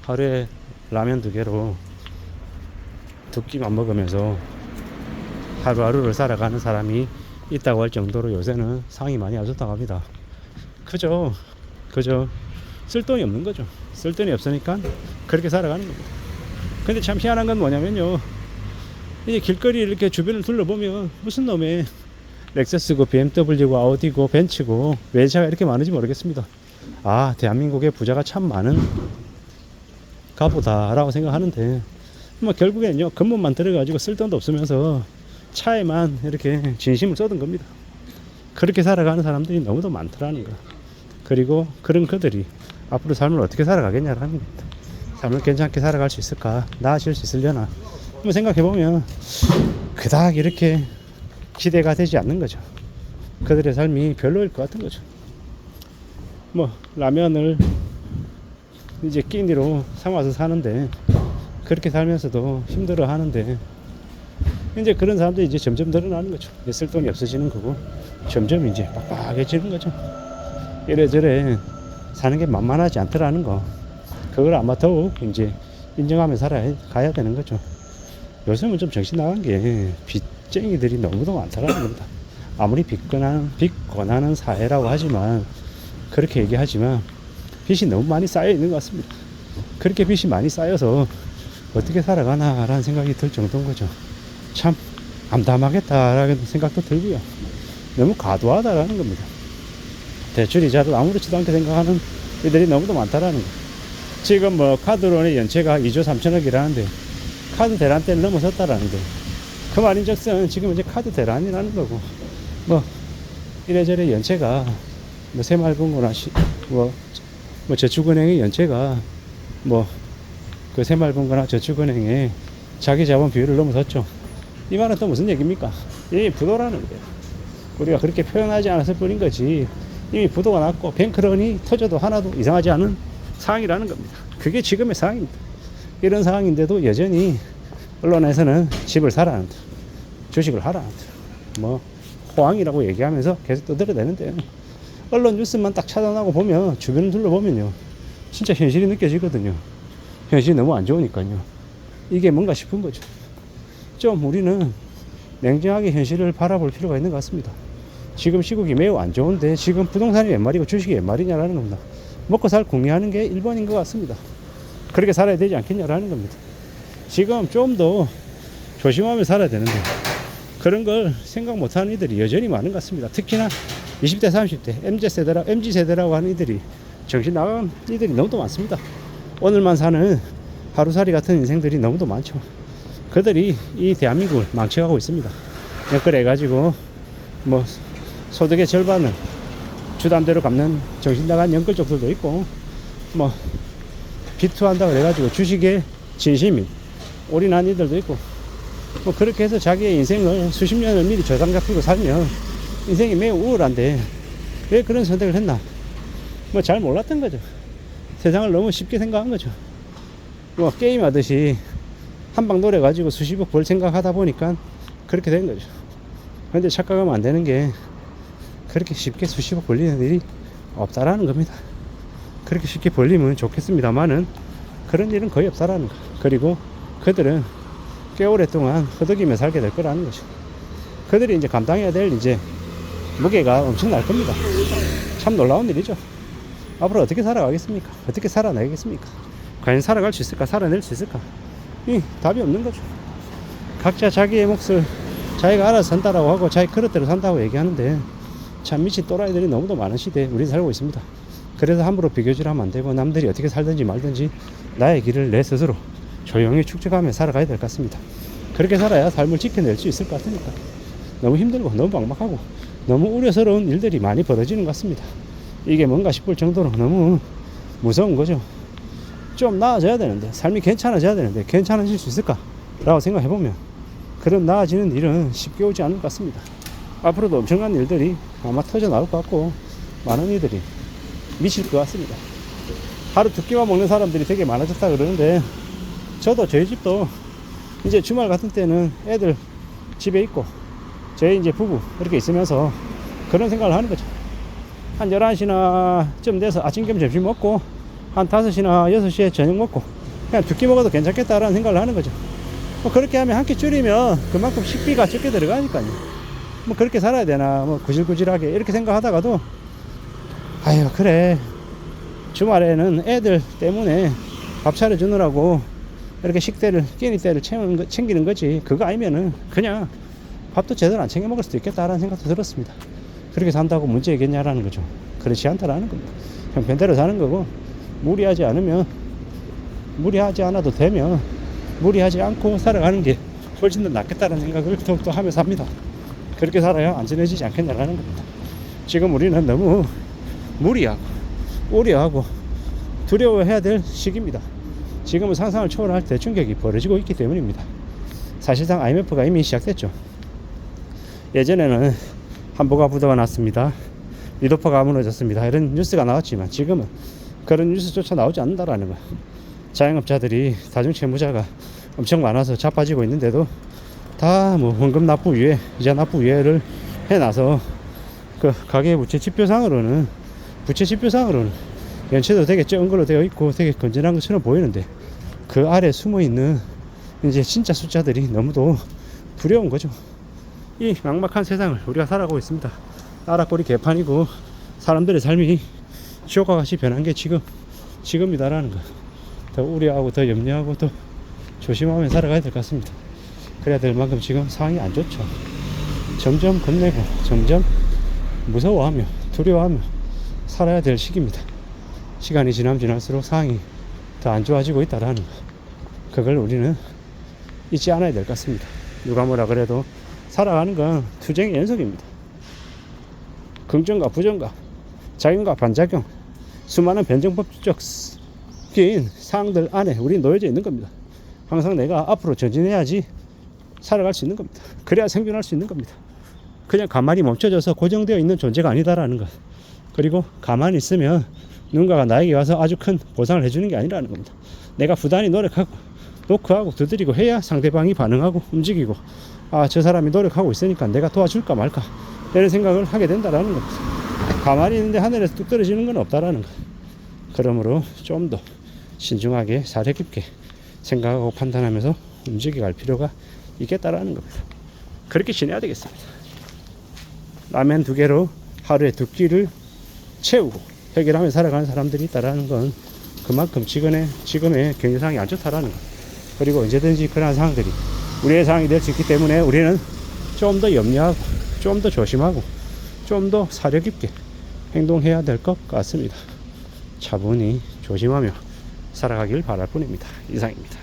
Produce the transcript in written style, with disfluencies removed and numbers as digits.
하루에 라면 2개로 2끼만 먹으면서 하루하루를 살아가는 사람이 있다고 할 정도로 요새는 상이 많이 안 좋다고 합니다. 그죠? 쓸 돈이 없는 거죠. 쓸 돈이 없으니까 그렇게 살아가는 겁니다. 근데 참 희한한 건 뭐냐면요, 이제 길거리 이렇게 주변을 둘러보면 무슨 놈의 렉서스고 BMW고 아우디고 벤츠고 왜 차가 이렇게 많은지 모르겠습니다. 아, 대한민국에 부자가 참 많은 가보다 라고 생각하는데, 뭐 결국엔요, 근본만 들어가지고 쓸 돈도 없으면서 차에만 이렇게 진심을 쏟은 겁니다. 그렇게 살아가는 사람들이 너무도 많더라는 거. 그리고 그런 그들이 앞으로 삶을 어떻게 살아가겠냐라는 겁니다. 삶을 괜찮게 살아갈 수 있을까, 나아질 수 있으려나, 한번 생각해보면 그닥 이렇게 기대가 되지 않는 거죠. 그들의 삶이 별로일 것 같은 거죠. 뭐 라면을 이제 끼니로 삼아서 사는데, 그렇게 살면서도 힘들어 하는데, 이제 그런 사람들이 이제 점점 늘어나는 거죠. 쓸 돈이 없어지는 거고, 점점 이제 빡빡해지는 거죠. 이래저래 사는 게 만만하지 않더라는 거, 그걸 아마 더욱 이제 인정하며 살아가야 되는 거죠. 요즘은 좀 정신 나간 게 빚쟁이들이 너무도 많다라는 겁니다. 아무리 빚 권하는 사회라고 하지만, 그렇게 얘기하지만 빚이 너무 많이 쌓여 있는 것 같습니다. 그렇게 빚이 많이 쌓여서 어떻게 살아가나라는 생각이 들 정도인 거죠. 참 암담하겠다라는 생각도 들고요. 너무 과도하다라는 겁니다. 대출이자를 아무렇지도 않게 생각하는 이들이 너무도 많다라는 거. 지금 뭐 카드론의 연체가 2조 3천억이라는데 카드 대란대를 넘어섰다라는데, 그 말인즉슨 지금 이제 카드 대란이라는 거고, 뭐 이래저래 연체가 뭐 새마을금고나 뭐 저축은행의 연체가 뭐 그 새마을금고나 저축은행의 자기 자본 비율을 넘어섰죠. 이 말은 또 무슨 얘기입니까? 이미 부도라는 거예요. 우리가 그렇게 표현하지 않았을 뿐인 거지, 이미 부도가 났고 뱅크런이 터져도 하나도 이상하지 않은 상황이라는 겁니다. 그게 지금의 상황입니다. 이런 상황인데도 여전히 언론에서는 집을 사라는 듯, 주식을 하라는 듯, 뭐 호황이라고 얘기하면서 계속 떠들어대는데요, 언론 뉴스만 딱 차단하고 보면, 주변을 둘러보면요, 진짜 현실이 느껴지거든요. 현실이 너무 안 좋으니까요. 이게 뭔가 싶은 거죠. 좀 우리는 냉정하게 현실을 바라볼 필요가 있는 것 같습니다. 지금 시국이 매우 안 좋은데 지금 부동산이 웬 말이고 주식이 웬 말이냐라는 겁니다. 먹고 살 궁리하는 게 1번인 것 같습니다. 그렇게 살아야 되지 않겠냐라는 겁니다. 지금 좀 더 조심하며 살아야 되는데, 그런 걸 생각 못하는 이들이 여전히 많은 것 같습니다. 특히나 20대 30대 MZ세대라고 하는 이들이, 정신 나간 이들이 너무도 많습니다. 오늘만 사는 하루살이 같은 인생들이 너무도 많죠. 그들이 이 대한민국을 망쳐가고 있습니다. 연끌해가지고 뭐 소득의 절반을 주담대로 갚는 정신 나간 연끌족들도 있고, 뭐 비투한다고 해가지고 주식에 진심인 올인한 이들도 있고, 뭐 그렇게 해서 자기의 인생을 수십 년을 미리 저당 잡히고 살면 인생이 매우 우울한데 왜 그런 선택을 했나? 뭐 잘 몰랐던 거죠. 세상을 너무 쉽게 생각한 거죠. 뭐 게임 하듯이 한방 노려가지고 수십억 벌 생각하다 보니까 그렇게 된 거죠. 근데 착각하면 안 되는 게, 그렇게 쉽게 수십억 벌리는 일이 없다라는 겁니다. 그렇게 쉽게 벌리면 좋겠습니다만은 그런 일은 거의 없다라는 거. 그리고 그들은 꽤 오랫동안 허덕이며 살게 될 거라는 거죠. 그들이 이제 감당해야 될 이제 무게가 엄청 날 겁니다. 참 놀라운 일이죠. 앞으로 어떻게 살아가겠습니까? 어떻게 살아내겠습니까? 과연 살아갈 수 있을까? 살아낼 수 있을까? 이 답이 없는 거죠. 각자 자기의 몫을 자기가 알아서 산다라고 하고 자기 그릇대로 산다고 얘기하는데, 참 미친 또라이들이 너무도 많은 시대에 우리 살고 있습니다. 그래서 함부로 비교질하면 안 되고, 남들이 어떻게 살든지 말든지 나의 길을 내 스스로 조용히 축적하며 살아가야 될 것 같습니다. 그렇게 살아야 삶을 지켜낼 수 있을 것 같으니까. 너무 힘들고 너무 막막하고 너무 우려스러운 일들이 많이 벌어지는 것 같습니다. 이게 뭔가 싶을 정도로 너무 무서운 거죠. 좀 나아져야 되는데, 삶이 괜찮아져야 되는데 괜찮아질 수 있을까? 라고 생각해보면 그런 나아지는 일은 쉽게 오지 않을 것 같습니다. 앞으로도 엄청난 일들이 아마 터져 나올 것 같고, 많은 이들이 미칠 것 같습니다. 하루 2끼만 먹는 사람들이 되게 많아졌다 그러는데, 저도 저희 집도 이제 주말 같은 때는 애들 집에 있고 저희 이제 부부 이렇게 있으면서 그런 생각을 하는 거죠. 한 11시나 좀 돼서 아침 겸 점심 먹고 한 5시나 6시에 저녁 먹고 그냥 2끼 먹어도 괜찮겠다라는 생각을 하는 거죠. 뭐 그렇게 하면 한 끼 줄이면 그만큼 식비가 적게 들어가니까요. 뭐 그렇게 살아야 되나 뭐 구질구질하게 이렇게 생각하다가도 아유 그래 주말에는 애들 때문에 밥 차려주느라고 이렇게 식대를 끼니 때를 챙기는 거지, 그거 아니면은 그냥 밥도 제대로 안 챙겨 먹을 수도 있겠다라는 생각도 들었습니다. 그렇게 산다고 문제겠냐라는 거죠. 그렇지 않다라는 겁니다. 형편대로 사는 거고, 무리하지 않아도 되면 무리하지 않고 살아가는 게 훨씬 더 낫겠다는 생각을 더욱더 하면서 합니다. 그렇게 살아야 안전해지지 않겠냐라는 겁니다. 지금 우리는 너무 무리하고 우려하고 두려워해야 될 시기입니다. 지금은 상상을 초월할 대충격이 벌어지고 있기 때문입니다. 사실상 IMF가 이미 시작됐죠. 예전에는 한보가 부도가 났습니다, 리도퍼가 무너졌습니다, 이런 뉴스가 나왔지만 지금은 그런 뉴스조차 나오지 않는다라는 거. 자영업자들이 다중채무자가 엄청 많아서 자빠지고 있는데도 다 뭐 원금 납부 위에 이자 납부 위에를 해놔서 그 가계부채 지표상으로는 연체도 되게 적은 걸로 되어 있고 되게 건전한 것처럼 보이는데 그 아래 숨어 있는 이제 진짜 숫자들이 너무도 두려운 거죠. 이 막막한 세상을 우리가 살아가고 있습니다. 나라꼴이 개판이고 사람들의 삶이 지옥과 같이 변한 게 지금이다라는 거. 더 우려하고 더 염려하고 더 조심하며 살아가야 될 것 같습니다. 그래야 될 만큼 지금 상황이 안 좋죠. 점점 겁내고 점점 무서워하며 두려워하며 살아야 될 시기입니다. 시간이 지날수록 상황이 더 안 좋아지고 있다라는 거. 그걸 우리는 잊지 않아야 될 것 같습니다. 누가 뭐라 그래도 살아가는 건 투쟁의 연속입니다. 긍정과 부정과 작용과 반작용, 수많은 변정법적인 사항들 안에 우리 놓여져 있는 겁니다. 항상 내가 앞으로 전진해야지 살아갈 수 있는 겁니다. 그래야 생존할 수 있는 겁니다. 그냥 가만히 멈춰져서 고정되어 있는 존재가 아니다라는 것. 그리고 가만히 있으면 누군가가 나에게 와서 아주 큰 보상을 해주는 게 아니라는 겁니다. 내가 부단히 노력하고 노크하고 두드리고 해야 상대방이 반응하고 움직이고, 아, 저 사람이 노력하고 있으니까 내가 도와줄까 말까 이런 생각을 하게 된다라는 겁니다. 가만히 있는데 하늘에서 뚝 떨어지는 건 없다라는 것. 그러므로 좀 더 신중하게 사려 깊게 생각하고 판단하면서 움직여갈 필요가 있겠다라는 겁니다. 그렇게 지내야 되겠습니다. 라면 2개로 하루에 2끼를 채우고 해결하며 살아가는 사람들이 있다라는 건 그만큼 지금의 경제 상황이 안 좋다라는 것. 그리고 언제든지 그러한 상황들이 우리의 상황이 될 수 있기 때문에 우리는 좀 더 염려하고 좀 더 조심하고 좀 더 사려 깊게 행동해야 될 것 같습니다. 차분히 조심하며 살아가길 바랄 뿐입니다. 이상입니다.